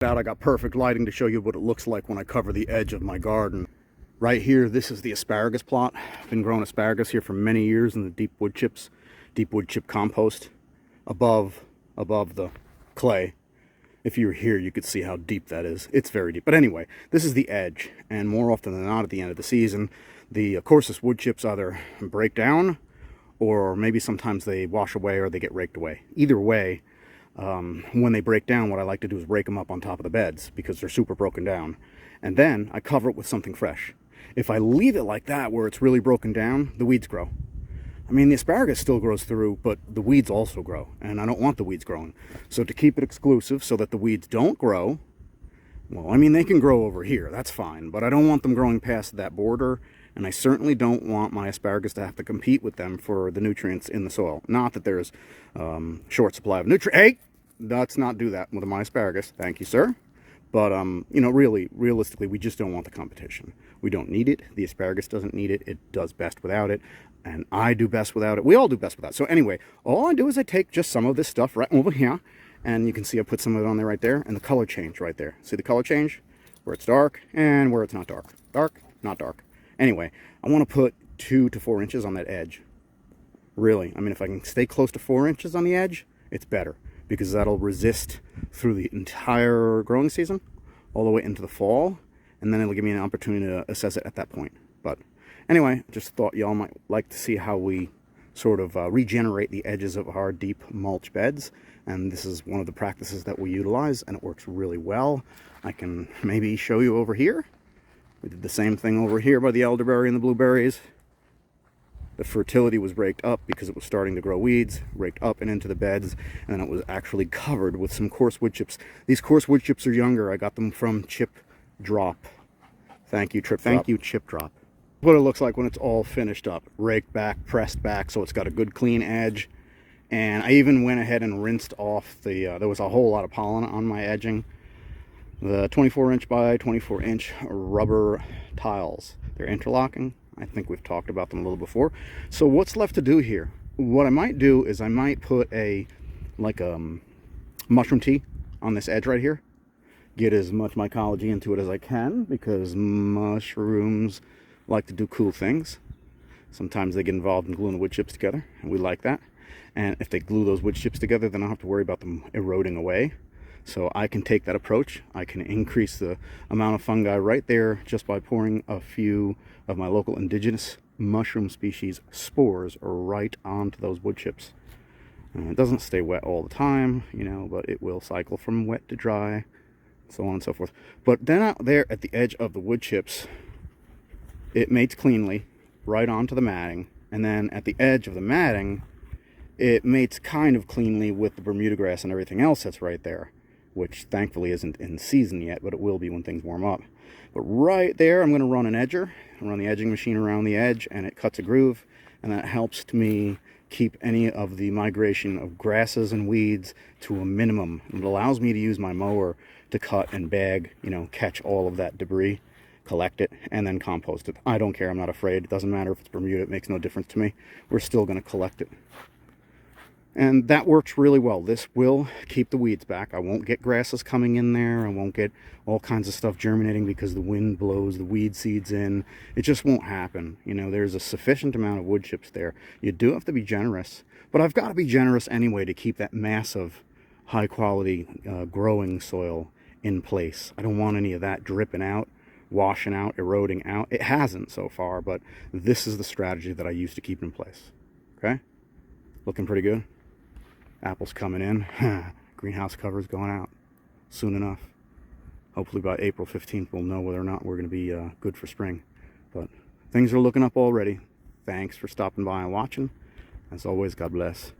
I got perfect lighting to show you what it looks like when I cover the edge of my garden. Right here, this is the asparagus plot. I've been growing asparagus here for many years in the deep wood chip compost above the clay. If you were here, you could see how deep that is. It's very deep. But anyway, this is the edge, and more often than not at the end of the season, the coarsest wood chips either break down, or maybe sometimes they wash away or they get raked away. Either way, when they break down, what I like to do is rake them up on top of the beds because they're super broken down. And then I cover it with something fresh. If I leave it like that, where it's really broken down, the weeds grow. I mean, the asparagus still grows through, but the weeds also grow, and I don't want the weeds growing. So to keep it exclusive so that the weeds don't grow, well, I mean, they can grow over here, that's fine, but I don't want them growing past that border, and I certainly don't want my asparagus to have to compete with them for the nutrients in the soil. Not that there's short supply of nutrients. Hey, let's not do that with my asparagus. Thank you, sir. But, you know, really, realistically, we just don't want the competition. We don't need it. The asparagus doesn't need it. It does best without it. And I do best without it. We all do best without it. So anyway, all I do is I take just some of this stuff right over here. And you can see I put some of it on there right there. And the color change right there. See the color change? Where it's dark and where it's not dark. Dark, not dark. Anyway, I want to put 2 to 4 inches on that edge. Really. I mean, if I can stay close to 4 inches on the edge, it's better. Because that'll resist through the entire growing season, all the way into the fall, and then it'll give me an opportunity to assess it at that point. But anyway, just thought y'all might like to see how we sort of regenerate the edges of our deep mulch beds, and this is one of the practices that we utilize, and it works really well. I can maybe show you over here. We did the same thing over here by the elderberry and the blueberries. The fertility was raked up because it was starting to grow weeds, raked up and into the beds, and then it was actually covered with some coarse wood chips. These coarse wood chips are younger. I got them from Chip Drop. Thank you, Chip Drop. What it looks like when it's all finished up. Raked back, pressed back, so it's got a good clean edge. And I even went ahead and rinsed off the, there was a whole lot of pollen on my edging. The 24-inch by 24-inch rubber tiles. They're interlocking. I think we've talked about them a little before. So what's left to do here? What I might do is I might put a mushroom tea on this edge right here. Get as much mycology into it as I can, because mushrooms like to do cool things. Sometimes they get involved in gluing the wood chips together, and we like that. And if they glue those wood chips together, then I don't have to worry about them eroding away. So I can take that approach. I can increase the amount of fungi right there just by pouring a few of my local indigenous mushroom species spores right onto those wood chips. It doesn't stay wet all the time, you know, but it will cycle from wet to dry, so on and so forth. But then out there at the edge of the wood chips, it mates cleanly right onto the matting. And then at the edge of the matting, it mates kind of cleanly with the Bermuda grass and everything else that's right there, which thankfully isn't in season yet, but it will be when things warm up. But right there, I'm going to run an edger, run the edging machine around the edge, and it cuts a groove, and that helps me keep any of the migration of grasses and weeds to a minimum. It allows me to use my mower to cut and bag, you know, catch all of that debris, collect it, and then compost it. I don't care. I'm not afraid. It doesn't matter if it's Bermuda. It makes no difference to me. We're still going to collect it. And that works really well. This will keep the weeds back. I won't get grasses coming in there. I won't get all kinds of stuff germinating because the wind blows the weed seeds in. It just won't happen. You know, there's a sufficient amount of wood chips there. You do have to be generous, but I've got to be generous anyway to keep that massive, high quality growing soil in place. I don't want any of that dripping out, washing out, eroding out. It hasn't so far, but this is the strategy that I use to keep it in place. Okay? Looking pretty good. Apples coming in. Greenhouse covers going out soon enough. Hopefully by April 15th we'll know whether or not we're going to be good for spring. But things are looking up already. Thanks for stopping by and watching. As always, God bless.